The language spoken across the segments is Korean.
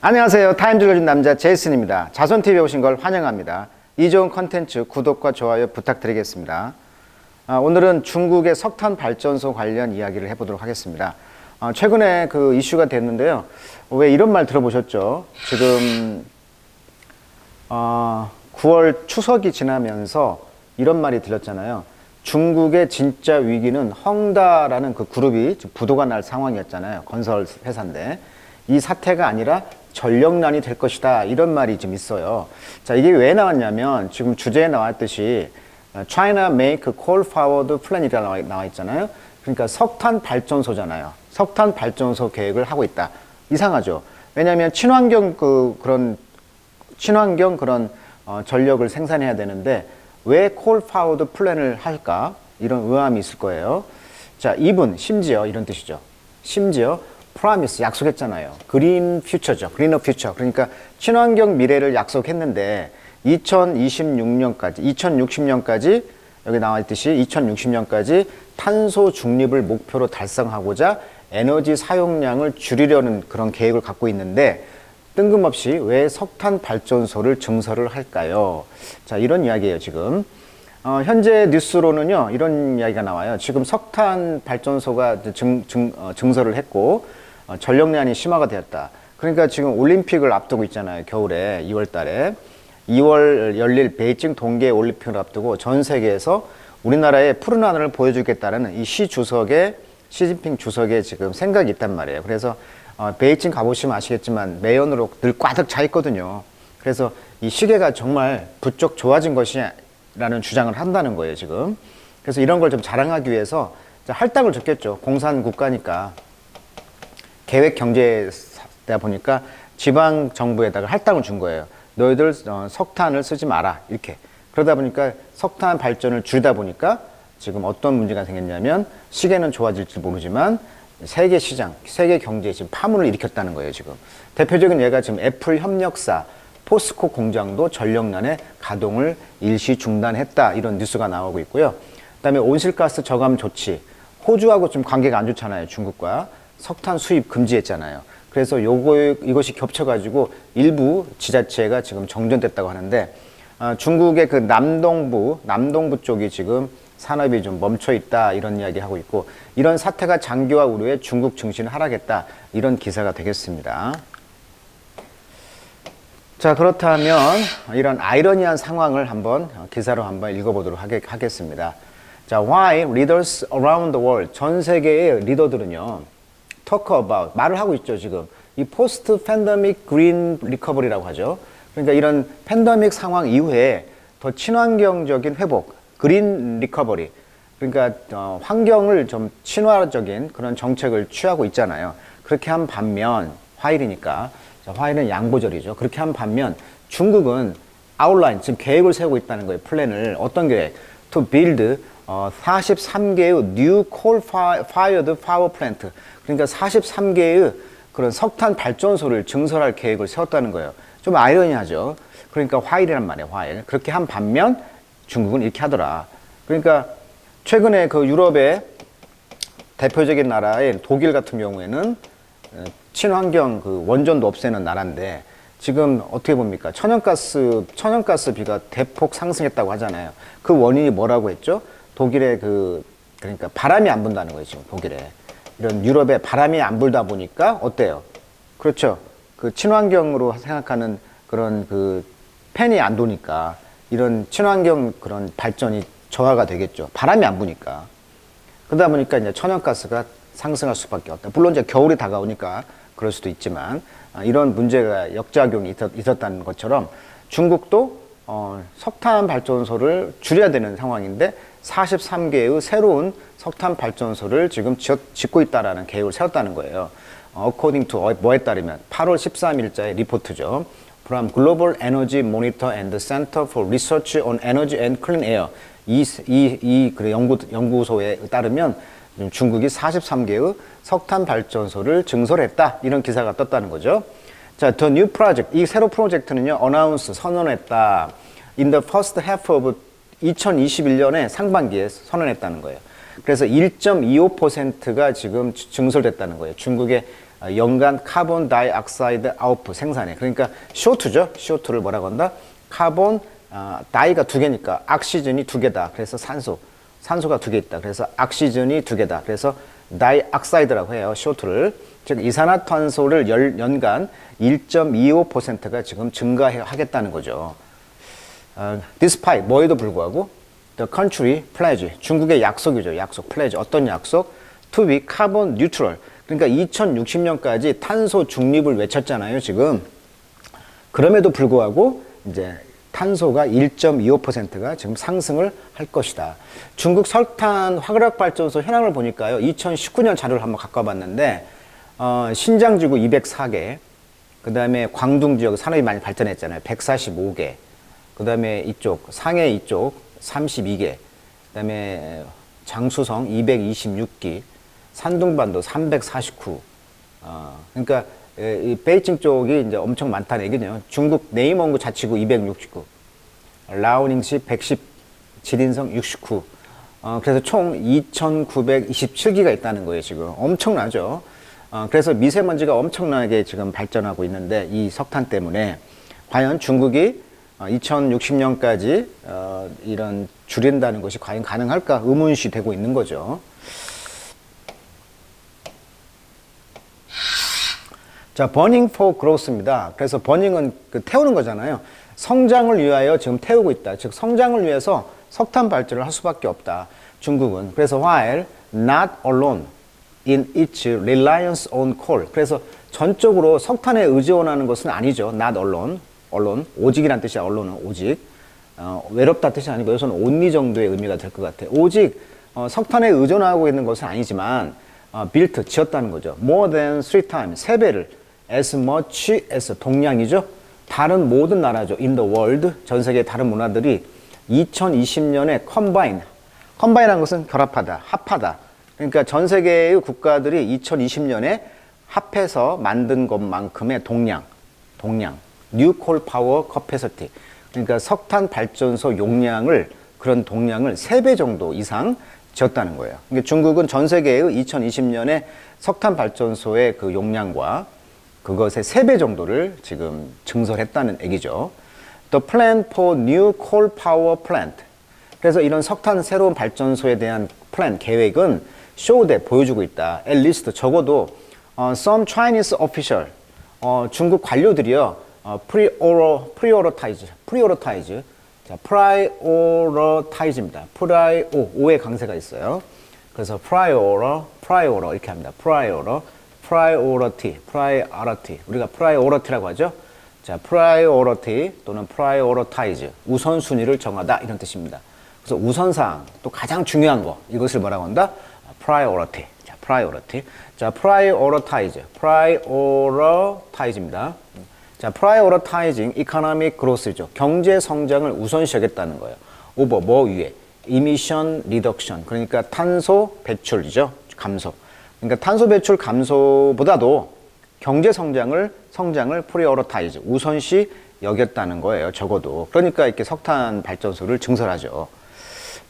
안녕하세요. 타임 즐겨준 남자 제이슨입니다. 자손TV에 오신 걸 환영합니다. 이 좋은 컨텐츠 구독과 좋아요 부탁드리겠습니다. 오늘은 중국의 석탄 발전소 관련 이야기를 해보도록 하겠습니다. 최근에 그 이슈가 됐는데요. 왜 이런 말 들어보셨죠? 지금 9월 추석이 지나면서 이런 말이 들렸잖아요. 중국의 진짜 위기는 헝다라는 그 그룹이 부도가 날 상황이었잖아요. 건설 회사인데 이 사태가 아니라 전력난이 될 것이다, 이런 말이 좀 있어요. 자, 이게 왜 나왔냐면 지금 주제에 나왔듯이 China Make Coal Powered Plan이라고 나와 있잖아요. 그러니까 석탄 발전소잖아요. 석탄 발전소 계획을 하고 있다. 이상하죠. 왜냐하면 친환경 그런 전력을 생산해야 되는데 왜 콜 파워드 플랜을 할까? 이런 의아함이 있을 거예요. 자, 이분 심지어 이런 뜻이죠. 심지어 프라미스 약속했잖아요. 그린 퓨처죠. 그린어 퓨처. 그러니까 친환경 미래를 약속했는데 2060년까지 여기 나와 있듯이 2060년까지 탄소 중립을 목표로 달성하고자 에너지 사용량을 줄이려는 그런 계획을 갖고 있는데 뜬금없이 왜 석탄 발전소를 증설을 할까요? 자, 이런 이야기예요, 지금. 현재 뉴스로는요, 이런 이야기가 나와요. 지금 석탄 발전소가 증설을 했고, 전력난이 심화가 되었다. 그러니까 지금 올림픽을 앞두고 있잖아요. 겨울에 2월 달에 2월 열릴 베이징 동계 올림픽을 앞두고 전 세계에서 우리나라의 푸른 하늘을 보여주겠다는 이 시진핑 주석의 지금 생각이 있단 말이에요. 그래서 베이징 가보시면 아시겠지만 매연으로 늘 꽉 차 있거든요. 그래서 이 시계가 정말 부쩍 좋아진 것이라는 주장을 한다는 거예요, 지금. 그래서 이런 걸 좀 자랑하기 위해서 할당을 줬겠죠. 공산국가니까. 계획 경제다 보니까 지방 정부에다가 할당을 준 거예요. 너희들 석탄을 쓰지 마라, 이렇게. 그러다 보니까 석탄 발전을 줄이다 보니까 지금 어떤 문제가 생겼냐면 시계는 좋아질지 모르지만 세계 시장, 세계 경제에 지금 파문을 일으켰다는 거예요, 지금. 대표적인 예가 지금 애플 협력사 포스코 공장도 전력난에 가동을 일시 중단했다, 이런 뉴스가 나오고 있고요. 그다음에 온실가스 저감 조치, 호주하고 좀 관계가 안 좋잖아요, 중국과. 석탄 수입 금지했잖아요. 그래서 이것이 겹쳐가지고 일부 지자체가 지금 정전됐다고 하는데, 중국의 그 남동부 쪽이 지금 산업이 좀 멈춰 있다, 이런 이야기 하고 있고, 이런 사태가 장기화 우려에 중국 증시는 하락했다, 이런 기사가 되겠습니다. 자, 그렇다면 이런 아이러니한 상황을 기사로 한번 읽어보도록 하겠습니다. 자, why leaders around the world, 전 세계의 리더들은요, talk about, 말을 하고 있죠, 지금. 이 포스트 팬데믹 그린 리커버리라고 하죠. 그러니까 이런 팬데믹 상황 이후에 더 친환경적인 회복, 그린 리커버리, 그러니까 환경을 좀 친화적인 그런 정책을 취하고 있잖아요. 그렇게 한 반면, 화일이니까, 화일은 양보절이죠. 그렇게 한 반면 중국은 아웃라인, 지금 계획을 세우고 있다는 거예요. 플랜을. 어떤 계획? To build 43개의 new coal-fired power plant. 그러니까 43개의 그런 석탄 발전소를 증설할 계획을 세웠다는 거예요. 좀 아이러니하죠. 그러니까 화일이란 말이에요, 화일. 그렇게 한 반면 중국은 이렇게 하더라. 그러니까 최근에 그 유럽의 대표적인 나라인 독일 같은 경우에는 친환경 그 원전도 없애는 나라인데 지금 어떻게 봅니까? 천연가스비가 대폭 상승했다고 하잖아요. 그 원인이 뭐라고 했죠? 독일의 그러니까 바람이 안 분다는 거예요, 지금 독일에. 이런 유럽에 바람이 안 불다 보니까 어때요? 그렇죠. 그 친환경으로 생각하는 그런 그 팬이 안 도니까 이런 친환경 그런 발전이 저하가 되겠죠. 바람이 안 부니까. 그러다 보니까 이제 천연가스가 상승할 수밖에 없다. 물론 이제 겨울이 다가오니까 그럴 수도 있지만 이런 문제가 역작용이 있었다는 것처럼 중국도 석탄 발전소를 줄여야 되는 상황인데 43개의 새로운 석탄 발전소를 지금 짓고 있다라는 계획을 세웠다는 거예요. According to 뭐에 따르면 8월 13일자의 리포트죠. From Global Energy Monitor and the Center for Research on Energy and Clean Air. 그 연구소에 따르면 중국이 43개의 석탄 발전소를 증설했다, 이런 기사가 떴다는 거죠. 자, The New Project, 이 새로 프로젝트는요, announce, 선언했다. In the first half of 2021년의 상반기에 선언했다는 거예요. 그래서 1.25%가 지금 증설됐다는 거예요. 중국의 연간 카본 다이옥사이드 아웃풋 생산해. 그러니까 CO2죠. CO2를 뭐라고 한다? 카본 다이가 두 개니까 옥시전이 두 개다. 그래서 산소가 두 개 있다. 그래서 옥시전이 두 개다. 그래서 다이옥사이드라고 해요. CO2를. 즉 이산화탄소를 연간 1.25%가 지금 증가하겠다는 거죠. Despite 뭐에도 불구하고 the country pledge 중국의 약속이죠. 약속 pledge 어떤 약속? To be carbon neutral. 그러니까 2060년까지 탄소 중립을 외쳤잖아요. 지금 그럼에도 불구하고 이제 탄소가 1.25%가 지금 상승을 할 것이다. 중국 석탄 화력 발전소 현황을 보니까요. 2019년 자료를 한번 갖고 와봤는데 신장 지구 204개, 그 다음에 광둥 지역 산업이 많이 발전했잖아요. 145개, 그 다음에 이쪽 상해 이쪽 32개, 그 다음에 장수성 226기, 산둥반도 349. 그러니까 이 베이징 쪽이 이제 엄청 많다는 얘기죠. 중국 내이멍구 자치구 269, 라오닝시 110, 지린성 69. 그래서 총 2,927기가 있다는 거예요. 지금 엄청나죠. 그래서 미세먼지가 엄청나게 지금 발전하고 있는데 이 석탄 때문에 과연 중국이 2060년까지 이런 줄인다는 것이 과연 가능할까 의문시 되고 있는 거죠. 자, burning for growth입니다. 그래서 burning은 태우는 거잖아요. 성장을 위하여 지금 태우고 있다. 즉 성장을 위해서 석탄 발전을 할 수밖에 없다. 중국은. 그래서 while not alone in its reliance on coal. 그래서 전적으로 석탄에 의존하는 것은 아니죠. not alone. 오직이란 뜻이야. 언론은 오직. 외롭다 뜻이 아니고 여기서는 only 정도의 의미가 될 것 같아요. 오직 석탄에 의존하고 있는 것은 아니지만 built, 지었다는 거죠. more than 3 times, 3배를 as much as 동량이죠. 다른 모든 나라죠. in the world, 전 세계 다른 문화들이 2020년에 combine한 것은 결합하다, 합하다. 그러니까 전 세계의 국가들이 2020년에 합해서 만든 것만큼의 동량, new coal power capacity. 그러니까 석탄 발전소 용량을, 그런 동량을 3배 정도 이상 지었다는 거예요. 그러니까 중국은 전 세계의 2020년에 석탄 발전소의 그 용량과 그것의 3배 정도를 지금 증설했다는 얘기죠. The plan for new coal power plant. 그래서 이런 석탄 새로운 발전소에 대한 플랜, 계획은 show that, 보여주고 있다. At least, 적어도 some Chinese official, 중국 관료들이요, prioritize. 자, prioritize입니다. 오의 강세가 있어요. 그래서 prior 이렇게 합니다. priority. 우리가 priority라고 하죠. 자, priority 또는 prioritize. 우선순위를 정하다 이런 뜻입니다. 그래서 우선사항, 또 가장 중요한 거, 이것을 뭐라고 한다? priority. 자, priority. 자, prioritize입니다. 자, prioritizing economic growth죠. 경제 성장을 우선시 하겠다는 거예요. over 뭐 위에? emission reduction. 그러니까 탄소 배출이죠. 감소. 그러니까 탄소 배출 감소보다도 경제 성장을 prioritize, 우선시 여겼다는 거예요. 적어도. 그러니까 이렇게 석탄 발전소를 증설하죠.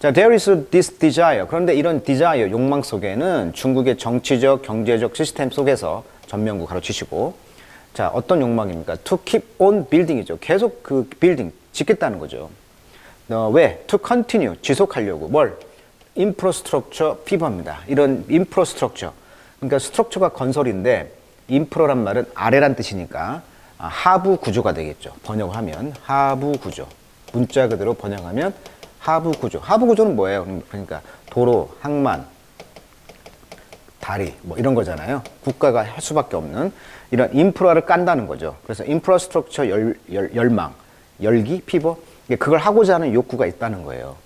자, there is this desire. 그런데 이런 desire, 욕망 속에는 중국의 정치적, 경제적 시스템 속에서 전면구 가로치시고, 자, 어떤 욕망입니까? To keep on building이죠. 계속 그 빌딩, 짓겠다는 거죠. 왜? To continue, 지속하려고. 뭘? infrastructure fever입니다. 이런 infrastructure. 그러니까 스트럭처가 건설인데, 인프라란 말은 아래란 뜻이니까 하부 구조가 되겠죠. 번역하면 하부 구조. 문자 그대로 번역하면 하부 구조. 하부 구조는 뭐예요? 그러니까 도로, 항만, 다리 뭐 이런 거잖아요. 국가가 할 수밖에 없는 이런 인프라를 깐다는 거죠. 그래서 인프라스트럭처 열망, 열기, 피버, 그걸 하고자 하는 욕구가 있다는 거예요.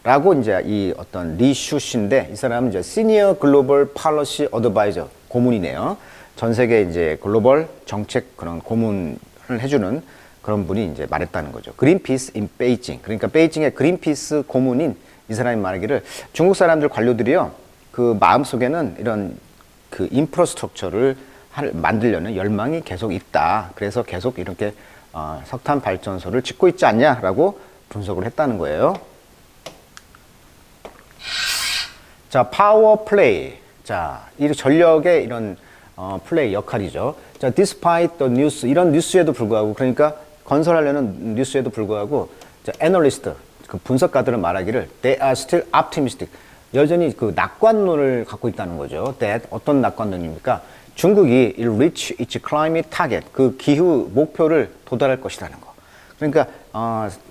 라고 이제 이 어떤 리슈 씨인데, 이 사람은 이제 시니어 글로벌 팔러시 어드바이저 고문이네요. 전 세계 이제 글로벌 정책 그런 고문을 해주는 그런 분이 이제 말했다는 거죠. 그린피스 인 베이징. 그러니까 베이징의 그린피스 고문인 이 사람이 말하기를, 중국 사람들 관료들이요, 그 마음속에는 이런 그 인프라스트럭처를 만들려는 열망이 계속 있다. 그래서 계속 이렇게 석탄 발전소를 짓고 있지 않냐라고 분석을 했다는 거예요. 자, 파워 플레이. 자, 이 전력의 이런 플레이 역할이죠. 자, despite the news 이런 뉴스에도 불구하고 그러니까 건설하려는 뉴스에도 불구하고 자, 애널리스트 그 분석가들은 말하기를 they are still optimistic 여전히 그 낙관론을 갖고 있다는 거죠. that 어떤 낙관론입니까? 중국이 will reach its climate target 그 기후 목표를 도달할 것이라는 거. 그러니까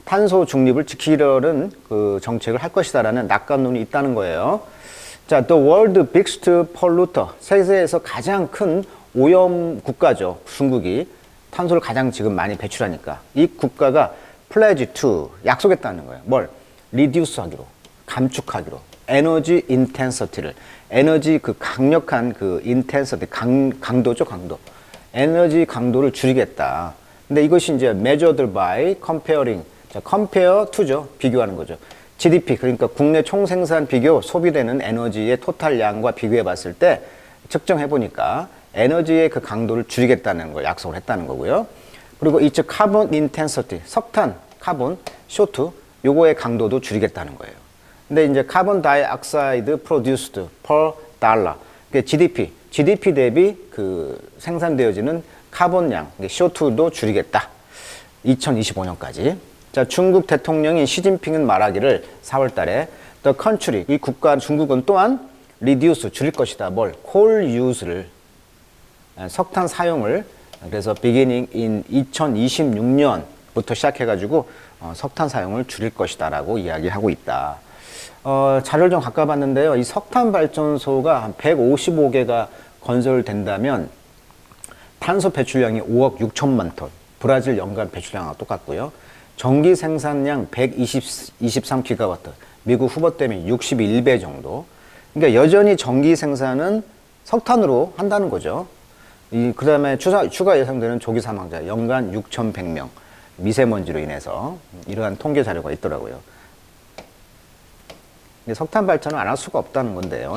탄소 중립을 지키려는 그 정책을 할 것이다라는 낙관론이 있다는 거예요. 자, the world biggest polluter 세계에서 가장 큰 오염 국가죠. 중국이 탄소를 가장 지금 많이 배출하니까 이 국가가 pledge to 약속했다는 거예요. 뭘? reduce 하기로 감축하기로 에너지 인텐서티를 에너지 그 강력한 그 인텐서티 강도죠 강도 에너지 강도를 줄이겠다. 근데 이것이 이제 measured by comparing 자 compare to죠 비교하는 거죠. GDP 그러니까 국내 총생산 비교 소비되는 에너지의 토탈량과 비교해 봤을 때 측정해 보니까 에너지의 그 강도를 줄이겠다는 걸 약속을 했다는 거고요. 그리고 이 즉 carbon intensity 석탄 카본 쇼트 요거의 강도도 줄이겠다는 거예요. 근데 이제 카본 다이옥사이드 produced per dollar. 그러니까 GDP 대비 그 생산되어지는 카본량, CO2도 줄이겠다. 2025년까지. 자, 중국 대통령인 시진핑은 말하기를 4월 달에 the country, 이 국가 중국은 또한 reduce, 줄일 것이다. 뭘? coal use를, 석탄 사용을 그래서 beginning in 2026년부터 시작해가지고 석탄 사용을 줄일 것이다라고 이야기하고 있다. 자료를 좀 갖고 봤는데요. 이 석탄 발전소가 한 155개가 건설된다면 탄소 배출량이 5억 6천만 톤, 브라질 연간 배출량과 똑같고요. 전기 생산량 123기가와트, 미국 후보 때문에 61배 정도. 그러니까 여전히 전기 생산은 석탄으로 한다는 거죠. 그 다음에 추가 예상되는 조기 사망자 연간 6,100명, 미세먼지로 인해서 이러한 통계 자료가 있더라고요. 석탄 발전을 안 할 수가 없다는 건데요.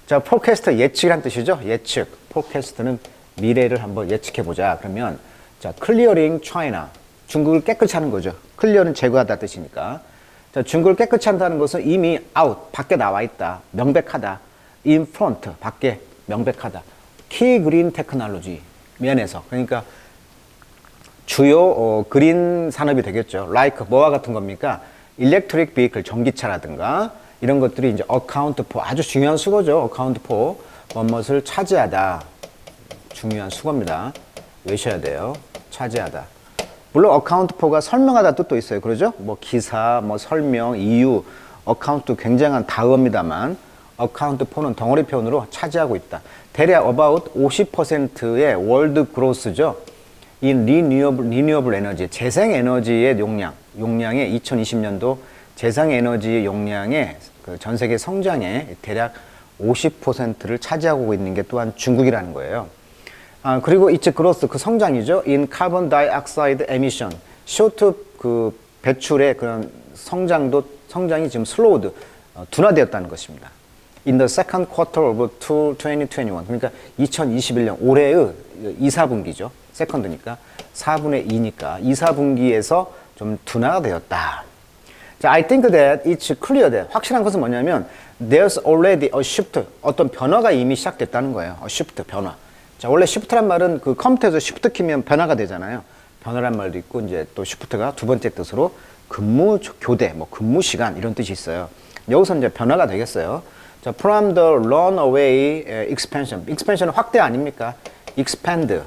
자, 포캐스트 예측이란 뜻이죠. 예측. 포캐스트는 미래를 한번 예측해 보자. 그러면 자, 클리어링 차이나 중국을 깨끗이 하는 거죠. 클리어는 제거하다 뜻이니까. 자, 중국을 깨끗이 한다는 것은 이미 아웃 밖에 나와 있다. 명백하다. in front 밖에 명백하다. 키 그린 테크놀로지 면에서 그러니까 주요 그린 산업이 되겠죠. like 뭐와 같은 겁니까? 일렉트릭 비클 전기차라든가 이런 것들이 이제 account for 아주 중요한 수거죠. account for 뭐뭇을 차지하다. 중요한 수거입니다. 외셔야 돼요. 차지하다. 물론 account for가 설명하다 뜻도 있어요. 그러죠? 뭐 기사, 뭐 설명, 이유, account 굉장한 다음입니다만 account for는 덩어리 표현으로 차지하고 있다. 대략 about 50%의 월드 그로스죠. 이 리뉴어블 에너지, 재생 에너지의 용량의 2020년도 재생 에너지의 용량의 그 전 세계 성장의 대략 50%를 차지하고 있는 게 또한 중국이라는 거예요. 그리고 이츠 그로스 그 성장이죠. in carbon dioxide emission, CO2 그 배출의 그런 성장이 지금 slowed, 둔화되었다는 것입니다. in the second quarter of 2021. 그러니까 2021년 올해의 2, 4분기죠. 세컨드니까 4분의 2니까 2, 4분기에서 좀 둔화가 되었다. 자, I think that it's clear that 확실한 것은 뭐냐면 there's already a shift. 어떤 변화가 이미 시작됐다는 거예요. a shift 변화. 자, 원래 shift란 말은 그 컴퓨터에서 shift 키면 변화가 되잖아요. 변화란 말도 있고 이제 또 shift가 두 번째 뜻으로 근무 교대, 뭐 근무 시간 이런 뜻이 있어요. 여기서 이제 변화가 되겠어요. 자, from the runaway expansion. expansion은 확대 아닙니까? expand.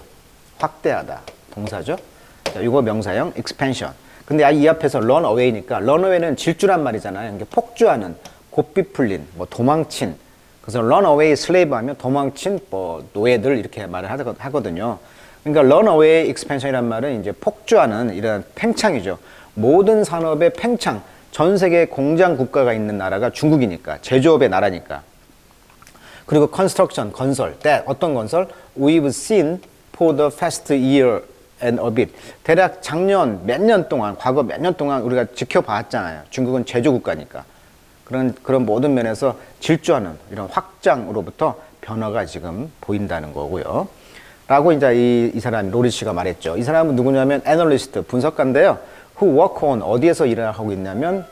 확대하다. 동사죠. 자, 이거 명사형 expansion. 근데 이 앞에서 run away니까 run away는 질주란 말이잖아요. 이게 폭주하는, 고삐 풀린, 뭐 도망친. 그래서 run away slave 하면 도망친 뭐 노예들 이렇게 말을 하거든요. 그러니까 run away expansion이란 말은 이제 폭주하는 이런 팽창이죠. 모든 산업의 팽창. 전 세계 공장 국가가 있는 나라가 중국이니까, 제조업의 나라니까. 그리고 construction, 건설. 어떤 건설? We've seen for the past year and a bit. 대략 작년 몇 년 동안, 과거 몇 년 동안 우리가 지켜봤잖아요. 중국은 제조 국가니까. 그런 모든 면에서 질주하는 이런 확장으로부터 변화가 지금 보인다는 거고요. 라고 이제 이 사람, 로리 씨가 말했죠. 이 사람은 누구냐면 애널리스트, 분석가인데요. who work on, 어디에서 일을 하고 있냐면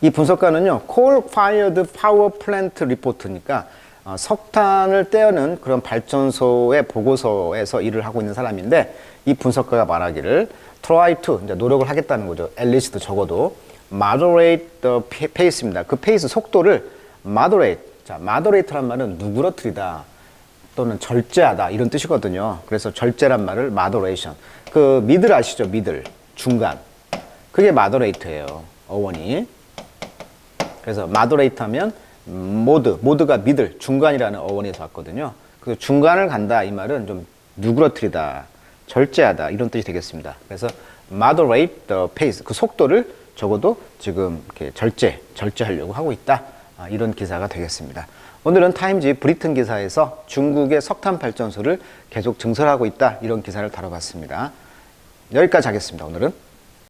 이 분석가는요, coal-fired power plant report니까 석탄을 떼어는 그런 발전소의 보고서에서 일을 하고 있는 사람인데 이 분석가가 말하기를 try to 이제 노력을 하겠다는 거죠. at least 적어도 moderate the pace입니다. 그 페이스 속도를 moderate. 자, moderate란 말은 누그러뜨리다 또는 절제하다 이런 뜻이거든요. 그래서 절제란 말을 moderation. 그 middle 아시죠? middle 중간. 그게 moderate예요. 어원이. 그래서 moderate 하면 모드가 middle 중간이라는 어원에서 왔거든요. 그 중간을 간다 이 말은 좀 누그러뜨리다, 절제하다 이런 뜻이 되겠습니다. 그래서 moderate the pace 그 속도를 적어도 지금 이렇게 절제하려고 하고 있다. 이런 기사가 되겠습니다. 오늘은 타임지 브리튼 기사에서 중국의 석탄 발전소를 계속 증설하고 있다 이런 기사를 다뤄봤습니다. 여기까지 하겠습니다. 오늘은.